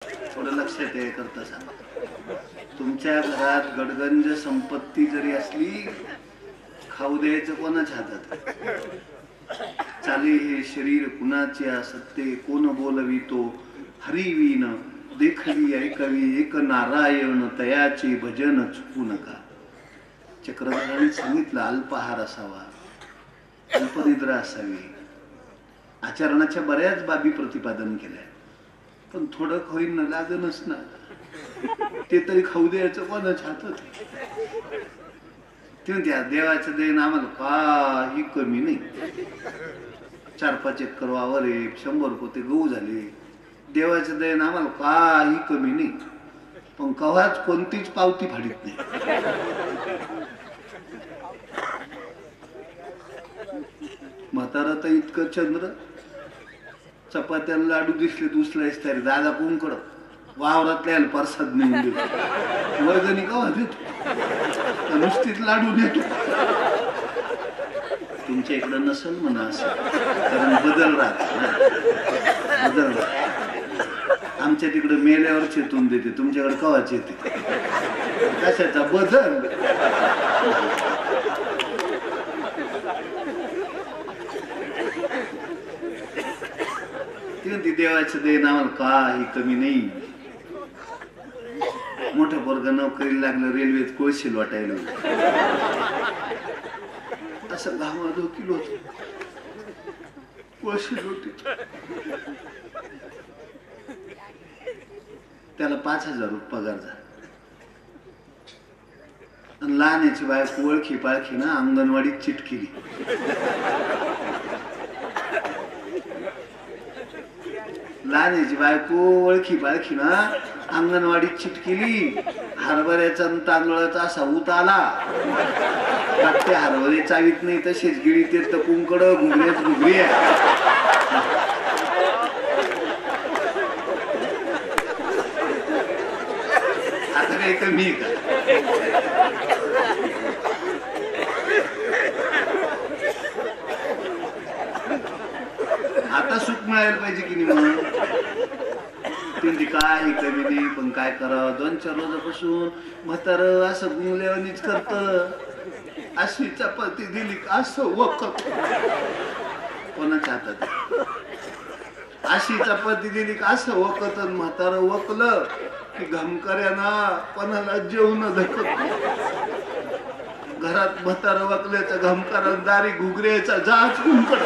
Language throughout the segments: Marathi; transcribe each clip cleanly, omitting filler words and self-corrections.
थोडं लक्षात आहे करता सांगा. तुमच्या घरात गडगंज संपत्ती जरी असली, खाऊ द्यायचं कोणाच्या हातात? चाले हे शरीर कुणाचे सत्ते, कोण बोलवितो हरिवीन, देखली ऐकवी एक नारायण, तयाचे भजन चुकू नका. चक्रधराने सांगितलं अल्पाहार असावा, अल्पनिद्रा असावी. आचरणाच्या बऱ्याच बाबी प्रतिपादन केल्या, पण थोडं होईन लागणच ना. ते तरी खाऊ द्यायचं कोणाच्या हातात? ते म्हणते देवाचं देण आम्हाला काही कमी नाही. 4-5 एकर वावर आहे, 100 पोते गहू झाले. देवाचं देण आम्हाला काही कमी नाही, पण कव्हाच कोणतीच पावती फाडीत नाही. म्हातारा तर इतकं चंद्र, चपात्याला लाडू दिसले दुसलायच तरी दादा कोणकड वावरातल्या प्रसाद नेऊन देतो. वर्गणी कवा देतो, नुसतीच लाडू देतो. तुमच्या इकडं नसल म्हणा असं, कारण बदल राहत बदल राहत. आमच्या तिकडं मेल्यावर चेतून देते, तुमच्याकडे कवाच येते. कशाचा बदल? ती देवाचं देण आम्हाला काही कमी नाही. मोठं पोरग नोकरीला लागलं, रेल्वेत कोळशी वाटायला असं गावाला डोकील होत. कोळशी लोटी त्याला 5,000 रुपये पगार झाला. लहानाची बायको ओळखी पाळखी ना अंगणवाडीत चिटकिली. लहानाची बायको ओळखी पाळखी ना अंगणवाडीत चिटकिली. हरभऱ्याचा तांदूळाचा असा ऊत आला, ते हरभरे चावीत नाही तसेच गिळी ते तकुंकड घुगऱ्याच घुगरी आहे. आता काही कमी का? आता सुख मिळायला पाहिजे की नाही? म्हणून ती काही कमी नाही, पण काय करावं? 2-4 रोजापासून म्हातार असं गुंगल्यावानीच करत. अशी चपाती दिली असं वखत कोणाच्या हातात? अशी चपाती दिली का असं वखत. म्हातार वकलं की घमकऱ्याना कोणाला जेवण धकत. घरात म्हातार वकल्याचा घमकारा दारी घुगऱ्याचा जाच गुंकड.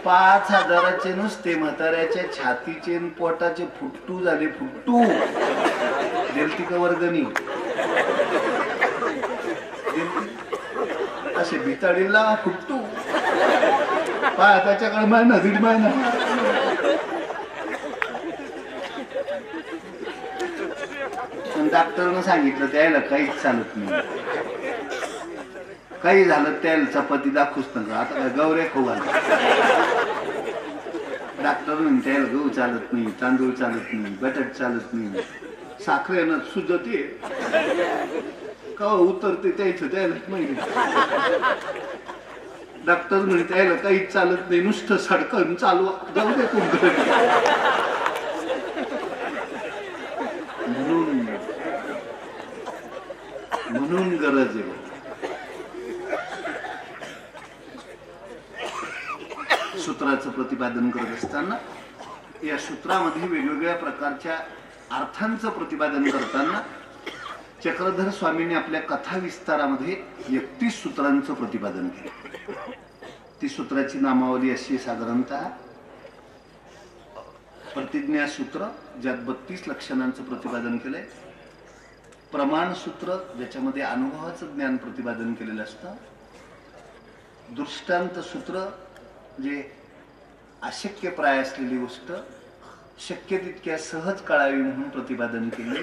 5,000चे नुसते म्हाताऱ्याच्या छातीचे पोटाचे फुट्टू झाले. फुट्टू देलती का वर्गणी? असे बिताडीला फुट्टू पाय त्याच्याकडे महिना 1.5 महिना. पण डॉक्टरनं सांगितलं त्याला काहीच चालत नाही. काही झालं त्याला चपाती दाखवूच नका. आता काय गवऱ्या खाऊ घाल. डॉक्टर म्हणून त्याला गहू चालत नाही, तांदूळ चालत नाही, बटाट चालत नाही, साखरेनं सुजते का उतरते त्याचं त्यालाच माहिती. डॉक्टर म्हणे त्याला काहीच चालत नाही, नुसतं सडकन चालू जाऊ दे तुमचं. म्हणून गरज आहे. सूत्राचं प्रतिपादन करत असताना या सूत्रामध्ये वेगवेगळ्या प्रकारच्या अर्थांचं प्रतिपादन करताना चक्रधर स्वामींनी आपल्या कथा विस्तारामध्ये 31 सूत्रांचं प्रतिपादन केलं. ती सूत्राची नामावली अशी साधारणतः प्रतिज्ञा सूत्र, ज्यात 32 लक्षणांचं प्रतिपादन केलंय. प्रमाण सूत्र, ज्याच्यामध्ये अनुभवाचं ज्ञान प्रतिपादन केलेलं असतं. दृष्टांत सूत्र, जे अशक्य प्राय असलेली गोष्ट शक्य तितक्या सहज कळावी म्हणून प्रतिपादन केले.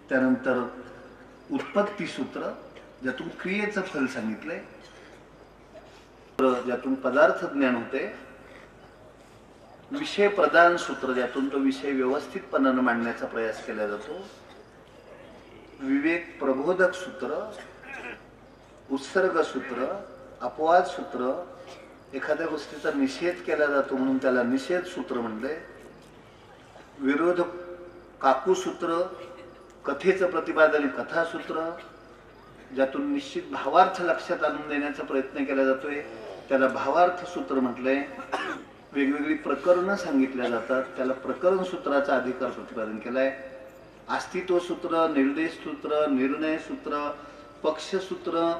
त्यानंतर उत्पत्ती सूत्र, ज्यातून क्रियेचं फल सांगितलंय, ज्यातून पदार्थ ज्ञान होते. विषय प्रदान सूत्र, ज्यातून तो विषय व्यवस्थितपणाने मांडण्याचा प्रयास केला जातो. विवेक प्रबोधक सूत्र, उत्सर्ग सूत्र, अपवाद सूत्र, एखाद्या गोष्टीचा निषेध केला जातो म्हणून त्याला निषेध सूत्र म्हणले. विरोध काकूसूत्र, कथेचं प्रतिपादन कथासूत्र, ज्यातून निश्चित भावार्थ लक्षात आणून देण्याचा प्रयत्न केला जातोय त्याला भावार्थ सूत्र म्हटलंय. वेगवेगळी प्रकरणं सांगितल्या जातात त्याला प्रकरण सूत्राचा अधिकार प्रतिपादन केलाय. अस्तित्व सूत्र, निर्देश सूत्र, निर्णय सूत्र, पक्षसूत्र,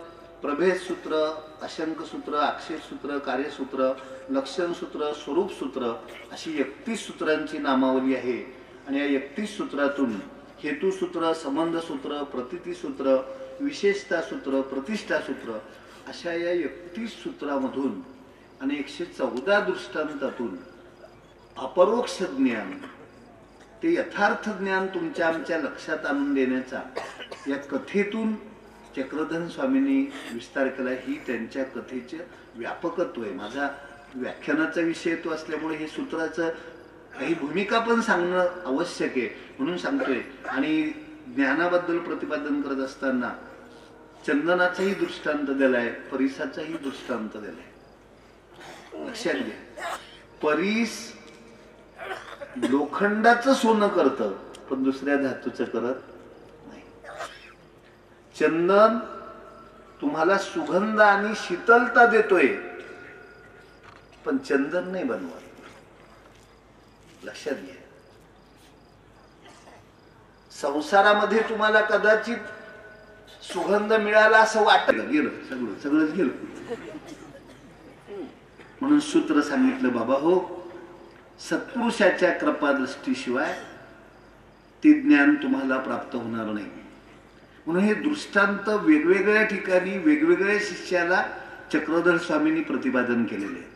प्रभेद सूत्र, अशंक सूत्र, आक्षेप सूत्र, कार्यसूत्र, लक्षण सूत्र, स्वरूप सूत्र अशी 31 सूत्रांची नामावली आहे. आणि या 31 सूत्रातून हेतुसूत्र, संबंध सूत्र, प्रतिती सूत्र, विशेषता सूत्र, प्रतिष्ठा सूत्र अशा या 31 सूत्रामधून आणि 114 दृष्टांतातून अपरोक्ष ज्ञान ते यथार्थ ज्ञान तुमच्या आमच्या लक्षात आणून देण्याचा या कथेतून चक्रधर स्वामींनी विस्तार केला. ही त्यांच्या कथेचे व्यापकत्व आहे. माझा व्याख्यानाचा विषय तो असल्यामुळे हे सूत्राचं काही भूमिका पण सांगणं आवश्यक आहे म्हणून सांगतोय. आणि ज्ञानाबद्दल प्रतिपादन करत असताना चंदनाचाही दृष्टांत दिलाय, परीसाचाही दृष्टांत दिलाय. लक्षात घ्या, परीस लोखंडाचं सोनं करतं पण दुसऱ्या धातूचं करत नाही. चंदन तुम्हाला सुगंध आणि शीतलता देतोय पण चंदन नाही बनवत. लक्षात घ्या, संसारामध्ये तुम्हाला कदाचित सुगंध मिळाला असं वाटलं, गेलं सगळंच गेलं. म्हणून सूत्र सांगितलं, बाबा हो, सत्पुरुषाच्या कृपादृष्टीशिवाय ते ज्ञान तुम्हाला प्राप्त होणार नाही. म्हणून हे दृष्टांत वेगवेगळ्या ठिकाणी वेगवेगळ्या शिष्याला चक्रधर स्वामींनी प्रतिपादन केलेले आहे.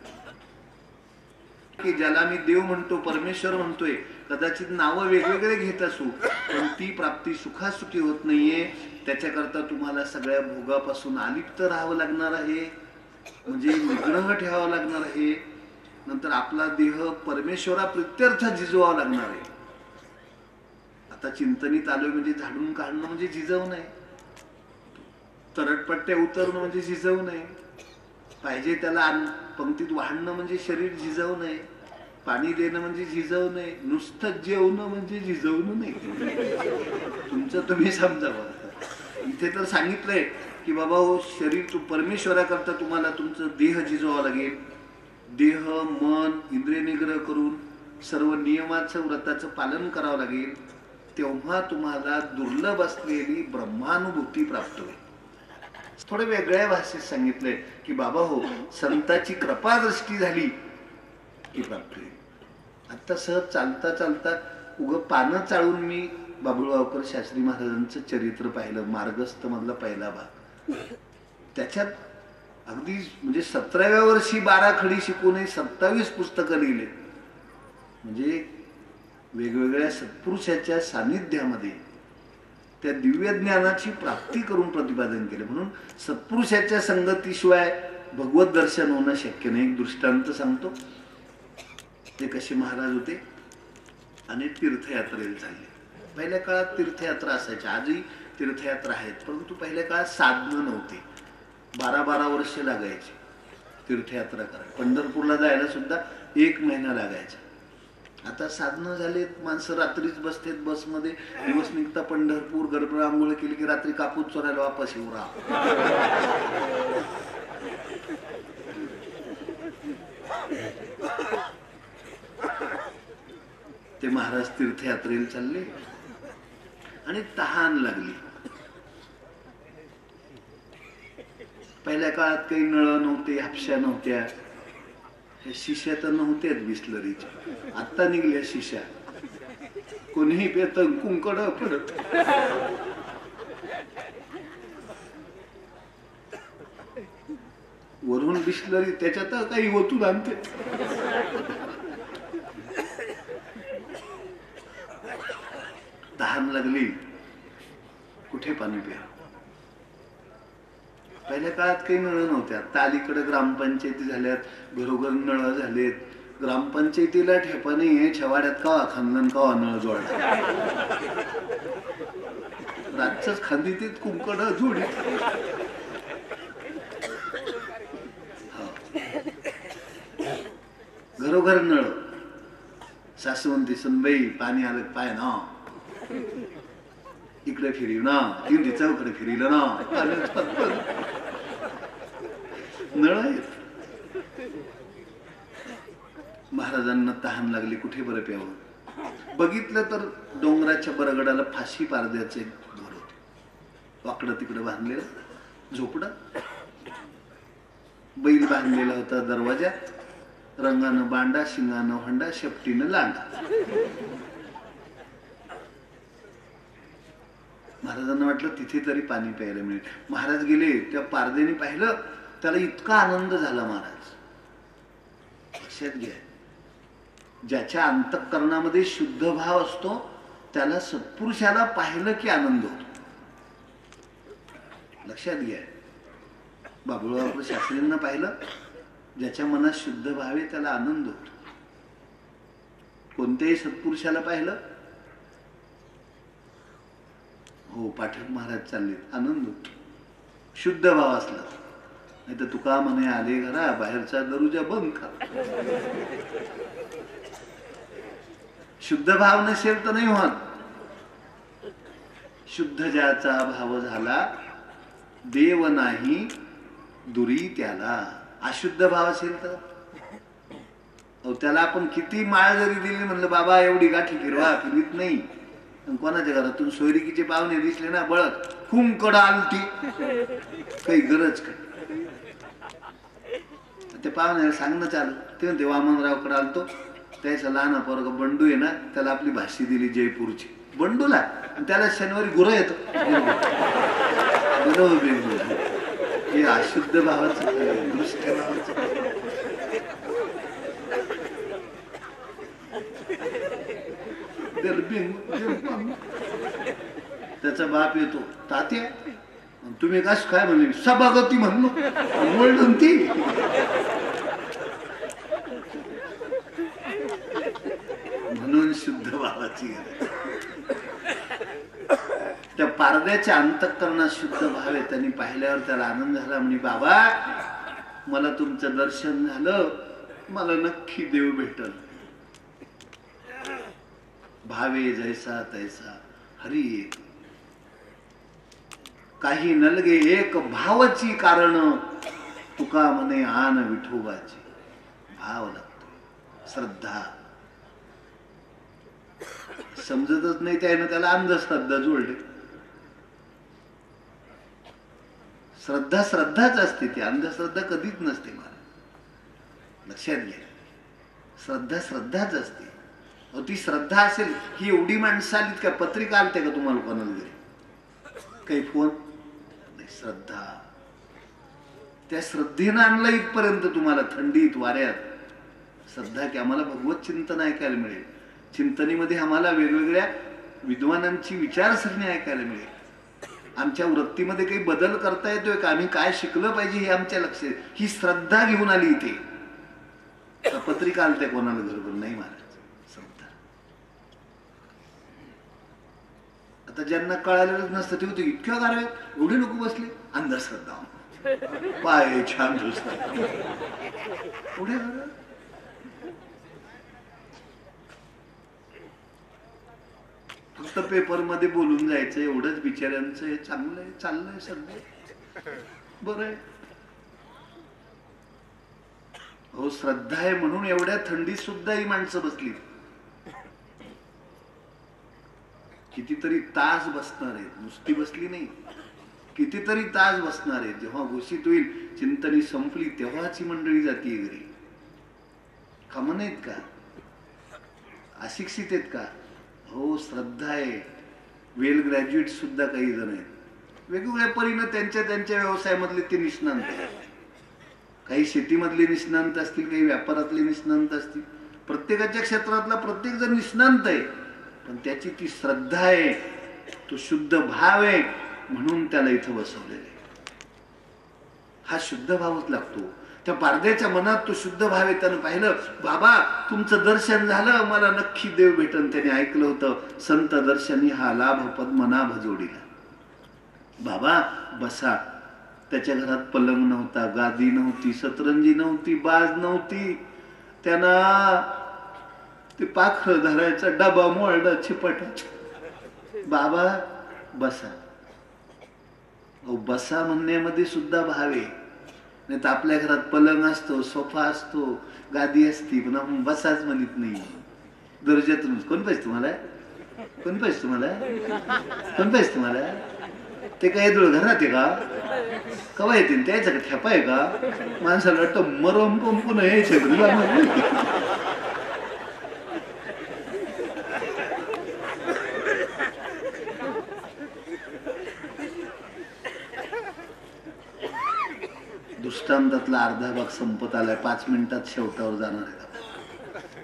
की ज्याला मी देव म्हणतो, परमेश्वर म्हणतोय, कदाचित नावं वेगवेगळे घेत असू पण ती प्राप्ती सुखासुखी होत नाहीये. त्याच्याकरता तुम्हाला सगळ्या भोगापासून अलिप्त राहावं लागणार आहे, म्हणजे निग्रह ठेवावा लागणार आहे. नंतर आपला देह परमेश्वरा प्रित्यर्थ झिजवावा लागणार आहे. आता चिंतनीत आलोय म्हणजे झाडून काढणं म्हणजे झिजवणं आहे, तरटपट्ट्या उतरणं म्हणजे झिजवणं आहे, पाहिजे त्याला पंक्तीत वाढणं म्हणजे शरीर झिजवणं आहे, पाणी देणं म्हणजे झिजवणं आहे, नुसतं जेवणं म्हणजे झिजवणं नाही. तुमचं तुम्ही समजावं. इथे तर सांगितलंय की बाबा हो, शरीर परमेश्वराकरता तुम्हाला तुमचं देह झिजवावं लागेल. देह मन इंद्रिय निग्रह करून सर्व नियमाचं व्रताचं पालन करावं लागेल. तेव्हा तुम्हाला दुर्लभ असलेली ब्रह्मानुभूती प्राप्त होईल. थोडं वेगळ्या भाषेत सांगितलंय की बाबा हो, संतांची कृपादृष्टी झाली की प्राप्त होईल. आता सहज चालता चालता उगं पानं चाळून मी बाबुळगावकर शास्त्री महाराजांचं चरित्र पाहिलं, मार्गस्थ मधला पहिला भाग. त्याच्यात अगदी म्हणजे 17व्या वर्षी 12 खडी शिकून 27 पुस्तकं लिहिले. म्हणजे वेगवेगळ्या सत्पुरुषाच्या सानिध्यामध्ये त्या दिव्य ज्ञानाची प्राप्ती करून प्रतिपादन केलं. म्हणून सत्पुरुषाच्या संगतीशिवाय भगवत दर्शन होणं शक्य नाही. एक दृष्टांत सांगतो. ते कसे महाराज होते आणि तीर्थयात्रेला चालले. पहिल्या काळात तीर्थयात्रा असायच्या, आजही तीर्थयात्रा आहेत, परंतु पहिल्या काळात साधनं नव्हती. 12-12 वर्ष लागायची तीर्थयात्रा करायला. पंढरपूरला जायला सुद्धा 1 महिना लागायचा. आता साधनं झालेत, माणसं रात्रीच बसतेत बसमध्ये, दिवस निघता पंढरपूर, गडबड आंघोळ केली की रात्री कापूस चोरायला वापस येऊ राहा. ते महाराज तीर्थयात्रेला चालले आणि तहान लागली. पहिल्या काळात काही नळ नव्हते, हापशा नव्हत्या, शिश्या तर नव्हत्याच बिस्लरीच्या. आता निघल्या शिश्या, कोणीही पेत कुंकड पडत. वरून बिस्लरी, त्याच्यात काही ओतून आणते. तहान लागली, कुठे पाणी प्या. पहिल्या काळात काही नळ नव्हत्या. आता अलीकडे ग्रामपंचायती झाल्यात, घरोघर नळ झालेत. ग्रामपंचायतीला ठेपा नाहीये, छवाड्यात कावा खांदन कावा नळ जोडला. रातच खांदीत कुंकड जोडी. घरोघर नळ. सासू म्हणते सुनबाई पाणी आलं पाय ना, इकडे फिरव ना, ती चौकडे फिरलं ना, नळ आहेत. महाराजांना तहान लागली, कुठे बरं प्यावं. बघितलं तर डोंगराच्या बरगडाला फाशी पारद्याचे घर होते, वाकडं तिकडं बांधलेलं झोपडं. बैल बांधलेला होता दरवाजात, रंगानं बांडा, शिंगानं हंडा, शेपटीनं लांडा. महाराजांना वाटलं तिथे तरी पाणी प्यायला मिळेल. महाराज गेले, त्या पारद्याने पाहिलं, त्याला इतका आनंद झाला. महाराज लक्षात घ्या, ज्याच्या अंतःकरणामध्ये शुद्ध भाव असतो त्याला सत्पुरुषाला पाहिलं की आनंद होतो. लक्षात घ्या, बाबुळाव शास्त्रींना पाहिलं, ज्याच्या मनात शुद्ध भाव आहे त्याला आनंद होतो. कोणत्याही सत्पुरुषाला पाहिलं, हो पाठक महाराज चालले, आनंद होतो. शुद्ध भाव असला. नाही तर तुका म्हणे आले घरा, बाहेरचा दरुजा बंद कर. शुद्ध भाव नसेल तर नाही होत. शुद्ध ज्याचा भाव झाला, देव नाही दुरी त्याला. अशुद्ध भाव असेल तर त्याला आपण किती माळ जरी दिली, म्हणलं बाबा एवढी गाठी फिरवा, फिरवीत नाही. कोणाच्या घरातून सोयरिकीचे पाहुणे दिसले ना, बळत कुंकड आलती, काही गरज का. ते पाहुण्याला सांगणं चालू. ते म्हणते वामनरावकडे आलतो, त्याचा लहान पोरगा बंडू आहे ना, त्याला आपली भाषी दिली जयपूरची. बंडूला, आणि त्याला शनिवारी गुरं येतो. हे अशुद्ध भावाचं, दुष्ट भावाचं. त्याचा बाप येतो, तात्या तुम्ही कस काय म्हणले, सभागती म्हणलो, बोलून ती. म्हणून शुद्ध भावाची. त्या पारद्याच्या अंतःकरणात शुद्ध भाव आहे. त्यांनी पाहिल्यावर त्याला आनंद झाला. म्हणे बाबा मला तुमचं दर्शन झालं, मला नक्की देव भेटल. भावे जैसा तैसा हरी एक, काही नलगे एक भावाची कारण, तुका म्हणे आन विठोबाची. भाव लागतो, श्रद्धा. समजतच नाही त्यानं, त्याला अंधश्रद्धा जोडले. श्रद्धा श्रद्धाच असते, ती अंधश्रद्धा कधीच नसते. मला लक्षात घ्या, श्रद्धा श्रद्धाच असते. ती श्रद्धा असेल, ही एवढी माणसं आलीत का, पत्रिका आलते का तुम्हाला कोणाला घरी, काही फोन नाही. श्रद्धा, त्या श्रद्धेनं आणलं इथपर्यंत तुम्हाला, थंडीत वाऱ्यात. श्रद्धा की आम्हाला भगवत चिंतन ऐकायला मिळेल. चिंतनेमध्ये आम्हाला वेगवेगळ्या विद्वानांची विचारसरणी ऐकायला मिळेल. आमच्या वृत्तीमध्ये काही बदल करता येतोय का, आम्ही काय शिकलं पाहिजे हे आमच्या लक्षात. ही श्रद्धा घेऊन आली इथे. पत्रिका आलते कोणाला घरभर नाही महाराज. श्रद्धा. आता ज्यांना कळालेलंच नसतं ते होते इतक्या गारव्यात एवढे लोक बसले, अंधश्रद्धा, पाय छान झुसतात एवढे गारव्यात. फक्त पेपर मध्ये बोलून जायचं एवढंच बिचाऱ्यांचं. हे चांगलं आहे, चाललंय सध्या, बरं आहे. हो श्रद्धा आहे म्हणून एवढ्या थंडीत सुद्धा ही माणसं बसली. कितीतरी तास बसणार आहेत, नुसती बसली नाही, कितीतरी तास बसणार आहेत. जेव्हा घोषित होईल चिंतनी संपली तेव्हाच ही मंडळी जातीये घरी. कामं नाहीत का, अशिक्षित आहेत का. हो श्रद्धा आहे. वेल ग्रॅज्युएट सुद्धा काही जण आहेत, वेगवेगळ्या परीनं त्यांच्या त्यांच्या व्यवसायामधले ते निष्णांत आहेत. काही शेतीमधले निष्णांत असतील, काही व्यापारातले निष्णांत असतील. प्रत्येकाच्या क्षेत्रातला प्रत्येक जण निष्णांत आहे, पण त्याची ती श्रद्धा आहे, तो शुद्ध भाव आहे, म्हणून त्याला इथं बसवलेलं आहे. हा शुद्ध भावच लागतो. त्या पारद्याच्या मनात तो शुद्ध भाव आहे. त्यानं पाहिलं, बाबा तुमचं दर्शन झालं, मला नक्की देव भेटन. त्याने ऐकलं होतं, संत दर्शनी हा लाभ पद्मनाभ जोडीला. बाबा बसा. त्याच्या घरात पलंग नव्हता, गादी नव्हती, सतरंजी नव्हती, बाज नव्हती, त्यांना ते पाखर धरायचा डबा मोळला चिपट. बाबा बसा. बसा म्हणण्यामध्ये सुद्धा भाव आहे. नाही तर आपल्या घरात पलंग असतो, सोफा असतो, गादी असती, पण आपण बसाच म्हणत नाही. दर्जातून कोण पाहिजे तुम्हाला? कोण पाहिजे तुम्हाला? कोण पाहिजे तुम्हाला? ते काय दुळ घरात आहे का? कवा येतील त्याचं का ठेपा आहे का? माणसाला वाटतं मरम पंपून यायचे. दृष्टांतातला अर्धा भाग संपत आलाय. 5 मिनिटात शेवटावर जाणार आहे.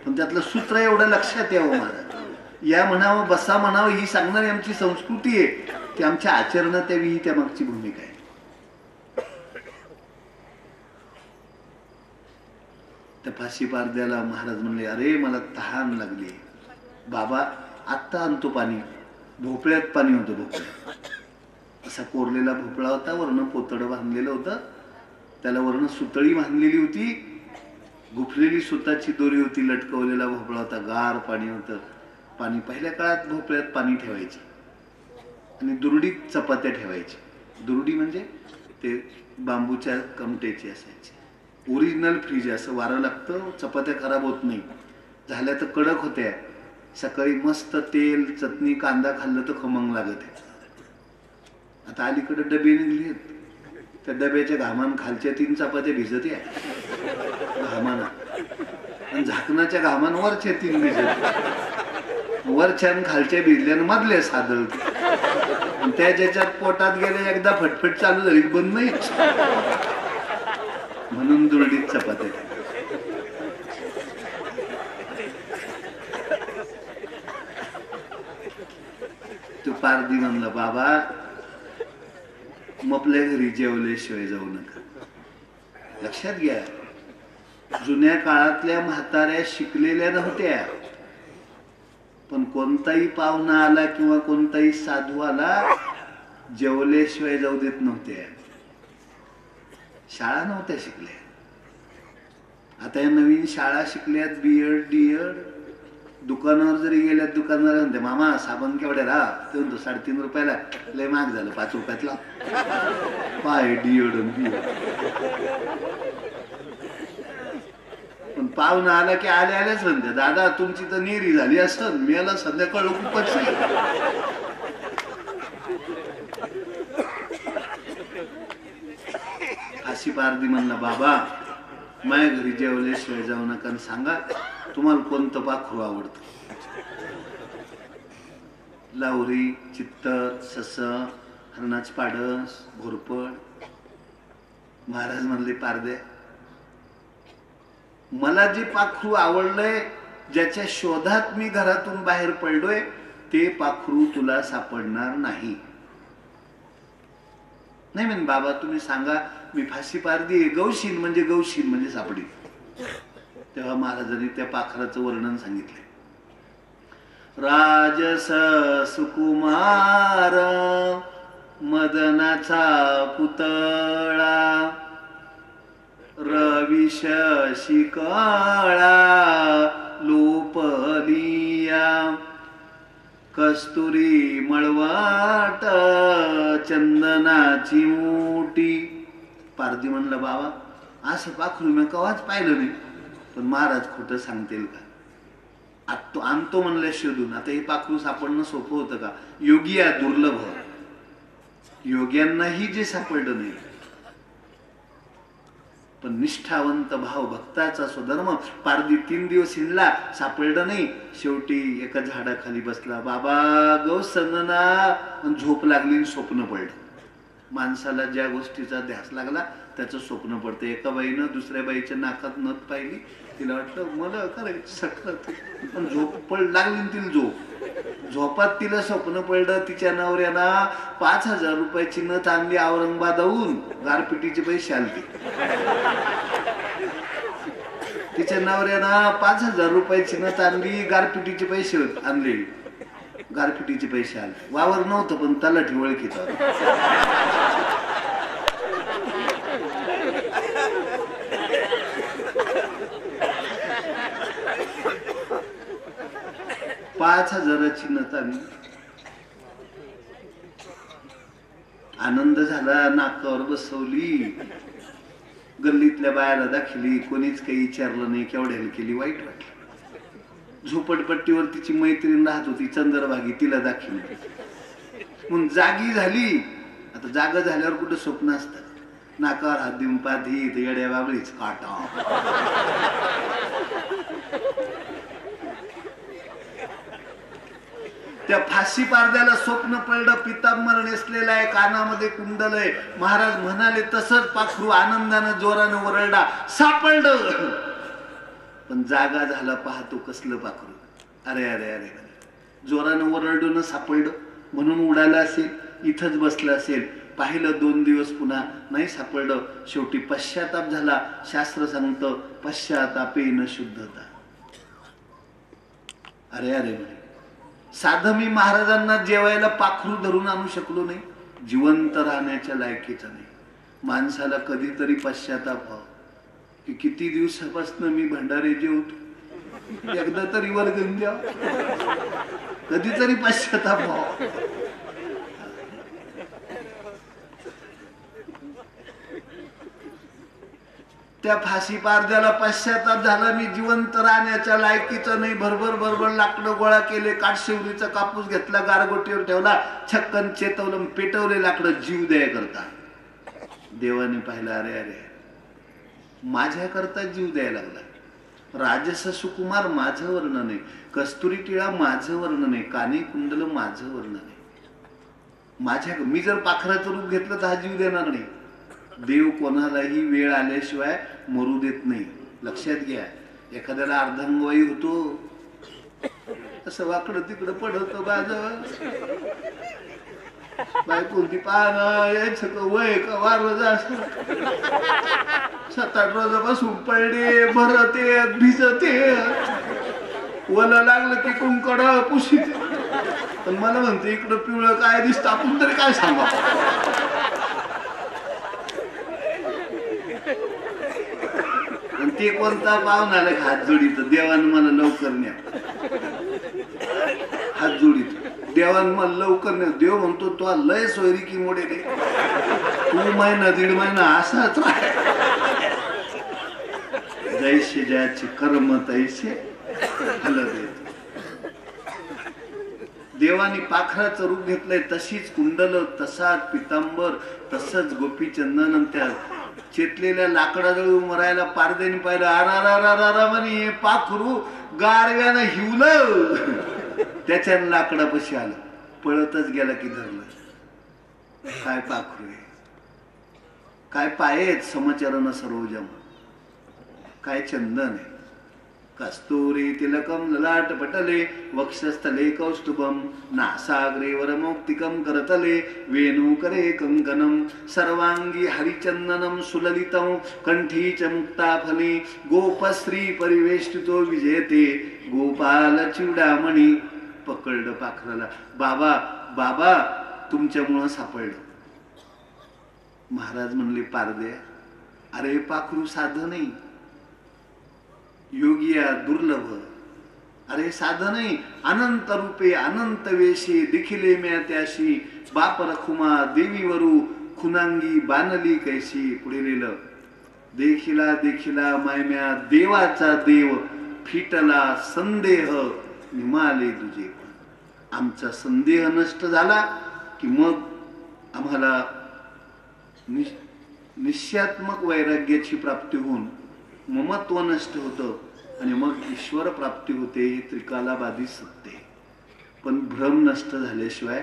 पण त्यातलं सूत्र एवढं लक्षात यावं महाराज. या म्हणावं, बसा म्हणावं, ही सांगणारी आमची संस्कृती आहे. ती आमच्या आचरणात यावी, ही त्या मागची भूमिका आहे. त्या फाशी पारद्याला महाराज म्हणले, अरे मला तहान लागली. बाबा आत्ता आणतो पाणी. भोपळ्यात पाणी होतं. भोपळ्यात असा कोरलेला भोपळा होता. वरण पोतडं बांधलेलं होतं. त्याला वरण सुतळी बांधलेली होती. गुफलेली सुताची दोरी होती. लटकवलेला भोपळा होता. गार पाणी होतं. पाणी पहिल्या काळात भोपळ्यात पाणी ठेवायचे आणि दुरडीत चपात्या ठेवायचे. दुरडी म्हणजे ते बांबूच्या कमटेची असायची. Original fridge. असं वारं लागतं, चपात्या खराब होत नाही. झाल्या तर कडक होत्या. सकाळी मस्त तेल चटणी कांदा खाल्लं तर खमंग लागत आहे. आता अलीकडे डबे निघले. त्या डब्याच्या घामान खालच्या 3 चपात्या भिजत या घामाना, आणि झाकणाच्या घामान वरच्या 3 भिजत. वरच्या आणि खालच्या भिजल्यानं मधल्या सादळत. त्या ज्याच्यात पोटात गेले एकदा फटफट चालू झाली बंद नाहीच. म्हणून दुरडीत चपात्या. तो पारधी म्हणला, बाबा आपल्या घरी जेवल्याशिवाय जाऊ नका. लक्षात घ्या, जुन्या काळातल्या म्हाताऱ्या शिकलेल्या नव्हत्या. पण कोणताही पाहुणा आला किंवा कोणताही साधू आला जेवल्याशिवाय जाऊ देत नव्हत्या. शाळा नव्हत्या शिकल्या. आता या नवीन शाळा शिकल्यात, बीएड डीएड. दुकानावर जरी गेल्यात, दुकानदार म्हणते, मामा साबण केवढ्या राहा? ते म्हणतो 3.5 रुपयाला. लय महाग झालं, 5 रुपयातला. पाय डीएड बीएड. पण पाहुणा आला की आले आल्याच म्हणते, दादा तुमची तर नेरी झाली असं, मेला संध्याकाळ खूपच. अशी पारधी म्हणला, बाबा माझ्या घरी जेवल्याशिवाय जाऊ नका आणि सांगा तुम्हाला कोणतं पाखरू आवडतं. लावरी, चित्तर, सस, हरणाच पाडस, घोरपड. महाराज म्हणले, पारदे मला जे पाखरू आवडलंय, ज्याच्या शोधात मी घरातून बाहेर पडलोय, ते पाखरू तुला सापडणार नाही. नाही म्हणे, बाबा तुम्ही सांगा, मी फाशी पारदी आहे. गौशीन म्हणजे सापडी. तेव्हा महाराजांनी त्या पाखराचं वर्णन सांगितलं. राजस सुकुमार मदनाचा पुतळा, रवी शशी काळा लोपलिया, कस्तुरी मळवाट चंदनाची मोठी. पारधी म्हणलं, बाबा असं पाखरू मी कवाच पाहिलं नाही. पण महाराज खोटं सांगतील का? तो आणतो म्हणलं शोधून. आता हे पाखरू सापडणं सोपं होतं का? योगी आहे, दुर्लभ. योग्यांनाही जे सापडलं नाही. पण निष्ठावंत भाव भक्ताचा स्वधर्म. पारधी 3 दिवस हिंडला, सापडलं नाही. शेवटी एका झाडाखाली बसला. बाबा गौ संदना. झोप लागली, स्वप्न पडलं. माणसाला ज्या गोष्टीचा ध्यास लागला त्याचं स्वप्न पडतं. एका बाईनं दुसऱ्या बाईच्या नाकात नथ पाहिली. तिला वाटलं मला करायचं सखत, पण झोप पड लागली. तिला झोपात तिला स्वप्न पडलं. तिच्या नवऱ्यानं 5,000 रुपयाची नथ आणली औरंगाबादहून. गारपिटीचे पैसे आलते. तिच्या नवऱ्यानं 5,000 रुपयाची नथ आणली. गारपिटीचे पैसे आणले. गारपिटीचे पैसे आले. वावर नव्हतं पण तलाठी ओळखीत होता. 5,000ची नत आली. आनंद झाला, नाकावर बसवली, गल्लीतल्या बायाला दाखवली, कोणीच काही विचारलं नाही. केवढ्याने केली, वाईट वाटलं. झोपडपट्टीवर तिची मैत्रीण राहत होती चंद्रभागी, तिला दाखवली. म्हणून जागी झाली. आता जागा झाल्यावर कुठं स्वप्न असतात. नाकावर हात देऊन पाधी येड्या बाबळीच काटा. त्या फाशी पारद्याला स्वप्न पडलं, पितांबर नेसलेलं आहे, कानामध्ये कुंडल आहे. महाराज म्हणाले तसंच पाखरू आनंदानं जोरानं वरडा, सापडलं. पण जागा झाला, पाहतो कसलं पाखरू. अरे अरे अरे अरे, जोरानं वरडून सापडलं म्हणून उडालं असेल, इथंच बसलं असेल. पाहिलं 2 दिवस, पुन्हा नाही सापडलं. शेवटी पश्चाताप झाला. शास्त्र सांगतं पश्चातापेन शुद्धता. अरे अरे म्हणे, साधं मी महाराजांना जेवायला पाखरू धरून आणू शकलो नाही. जिवंत राहण्याच्या लायकीचं नाही. माणसाला कधीतरी पश्चाताप व्हावं की किती दिवसापासून मी भंडारे जेवतो, एकदा तरी वर्गण द्या. कधीतरी पश्चाताप व्हावा. त्या फाशी पारद्याला पश्चाताप झाला, मी जिवंत राहण्याच्या लायकीचं नाही. भरभर भरभर लाकडं गोळा केले, काठशिवरीचा कापूस घेतला, गारगोटीवर ठेवला, छक्कन चेतवलं, पेटवले लाकडं जीव द्या करता. देवाने पाहिलं, अरे अरे माझ्या करता जीव द्यायला लागला. राजस सुकुमार माझं वर्ण नाही, कस्तुरी टिळा माझं वर्ण नाही, काने कुंडल माझं वर्ण नाही. माझ्या मी जर पाखराचं रूप घेतलं तर हा जीव देणार नाही. देव कोणालाही वेळ आल्याशिवाय मरू देत नाही. लक्षात घ्या. एखाद्याला अर्धांगवायी होतो, असं वाकडं तिकडं पडत बाजव बायकोंती पाहणं यायचं वय का वार जास्त. 7-8 रोजापासून पडले, भरते भिजते, वला लागलं की कुंकड पुशीत. पण मला म्हणते इकडं पिवळं काय दिसतं, आपण तरी काय सांगा. ते कोणता पाहुणाला हात जोडीत, देवान मला लवकर न्या. हात जोडीत देवान मला लवकर न्या. देव म्हणतो तो लय सोयरी की मोडे रे, तू 1-1.5 महिना असाच राह. जैसे ज्याचे कर्म तैसे फल देत. देवानी पाखराचं रूप घेतलंय, तशीच कुंडल, तसाच पितांबर, तसंच गोपीचंदन. त्या चेतलेल्या लाकडाजवळ मरायला पारद्याने पाहिलं. आरा म्हणे पाखरू गारव्यानं हिवलं, त्याच्यानं लाकडापाशी आलं, पळतच गेला की धरलं. काय पाखरू आहे, काय पायेत समचरण सरोजम, काय चंदन आहे. कस्तुरी तिलकम ललाट पटले, वक्षस्थले कौस्तुभम, नासाग्रे वरमौक्तिकम करतले, वेणुकरे कंकणम, सर्वांगी हरिचंदनम सुललितं, कंठी च मुक्ताफली, गोपश्री परिवेष्टितो विजेते, गोपाल चिवडामणी. पकडलं पाखराला. बाबा बाबा तुमच्यामुळं सापडलं. महाराज म्हणले पारदे, अरे पाखरू साधं नाही, योगिया दुर्लभ. अरे साधं नाही, अनंत रूपे अनंत वेशे, दिखिले म्या त्याशी, बाप रखुमा देवीवरू, खुनांगी बानली कैशी. पुढे लिहिलं, देखिला देखिला मायम्या देवाचा देव, फिटला संदेह निमाले तुझे. आमचा संदेह नष्ट झाला की मग आम्हाला निश्चयात्मक वैराग्याची प्राप्ती होऊन ममत्व नष्ट होतं आणि मग ईश्वर प्राप्ती होते. हे त्रिकालाबाधी सत्य. पण भ्रम नष्ट झाल्याशिवाय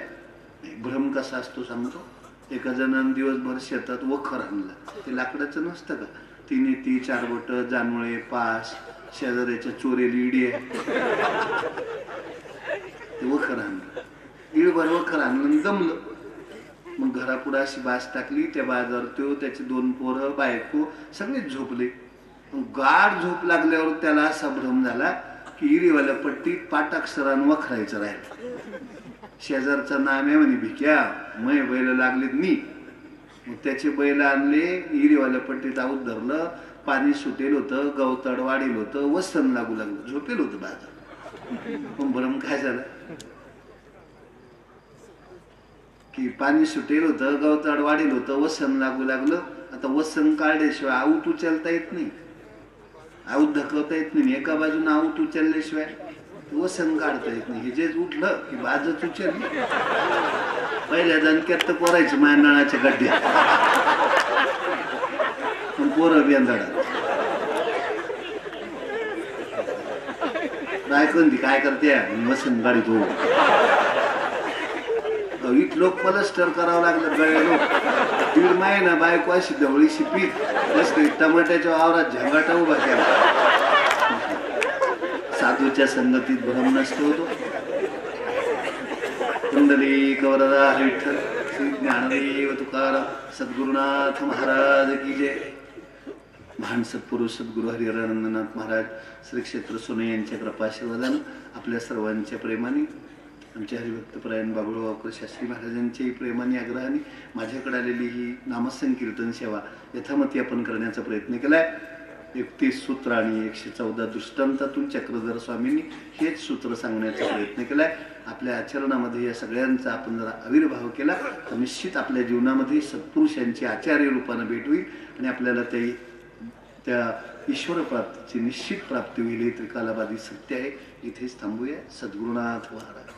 नाही. भ्रम कसा असतो सांगतो. एका जणांनी दिवसभर शेतात वखर आणलं, ते लाकडाचं नसतं का, 3 4 बोट, जानवळे, पास, शेजाऱ्याच्या चोरेली इडी आहे, ते वखर आणलं. इडभर वखर आणलं, जमलं. मग घरापुढे अशी बास टाकली, त्या बाजार तो, त्याचे 2 पोरं, बायको सगळेच झोपले. गाढ झोप लागल्यावर त्याला असा भ्रम झाला की इरीवाल्या पट्टीत पाटाक्षरान वखरायचं राहिलं. शेजारचा नाम आहे म्हणे भिक्या, मै बैल लागलेत मी. मग त्याचे बैल आणले, इरीवाल्या पट्टीत आऊत धरलं, पाणी सुटेल होतं, गवताड वाढेल होतं, वसन लागू लागलं, झोपेल होतं बाजार. पण भरम काय झालं की पाणी सुटेल होतं, गवताड वाढेल होतं, वसन लागू लागलं. आता वसन काढल्याशिवाय आऊत उचलता येत नाही, आऊत ढकलता येत नाही. एका बाजून आऊत उचलल्याशिवाय वसन काढता येत नाही. हे जे उठलं की बाजच उचलली. पहिल्या दणक्यात तर पोरायचं माझ्या नळाच्या गड्ड्यात, पण पोरं बेंदाडा बायकोंती काय करते वसन गाडीत हो. वीट लोक प्लस्टर करावं लागलं गळे लोक. 1.5 महिना बायको अशी ढवळीशी पीठ बस टमाट्याच्या वावरात झंगाटा उभा केला. साधूच्या संगतीत भ्रम नष्ट होतो. पुंडलिक वरदा विठ्ठल श्री ज्ञानदेव तुकाराम सद्गुरुनाथ महाराज की जय. महान सत्पुरुष सद्गुरु हरिहरानंदनाथ महाराज श्री क्षेत्र सोने यांच्या कृपाशीर्वादानं आपल्या सर्वांच्या प्रेमाने, आमच्या हरिभक्तपरायण बाबुळगावकर शास्त्री महाराजांच्याही प्रेमाने आग्रहाने माझ्याकडे आलेली ही नामसंकीर्तन सेवा यथामती आपण करण्याचा प्रयत्न केलाय. 31 सूत्र आणि 114 दृष्टांतातून चक्रधर स्वामींनी हेच सूत्र सांगण्याचा प्रयत्न केलाय. आपल्या आचरणामध्ये या सगळ्यांचा आपण जरा आविर्भाव केला तर निश्चित आपल्या जीवनामध्ये सत्पुरुषांची आचार्य रूपानं भेट होईल आणि आपल्याला त्या ईश्वर प्राप्तीची निश्चित प्राप्ती होईल. हे त्रिकालाबाधी सत्य आहे. इथेच थांबूया. सद्गुरुनाथ महाराज.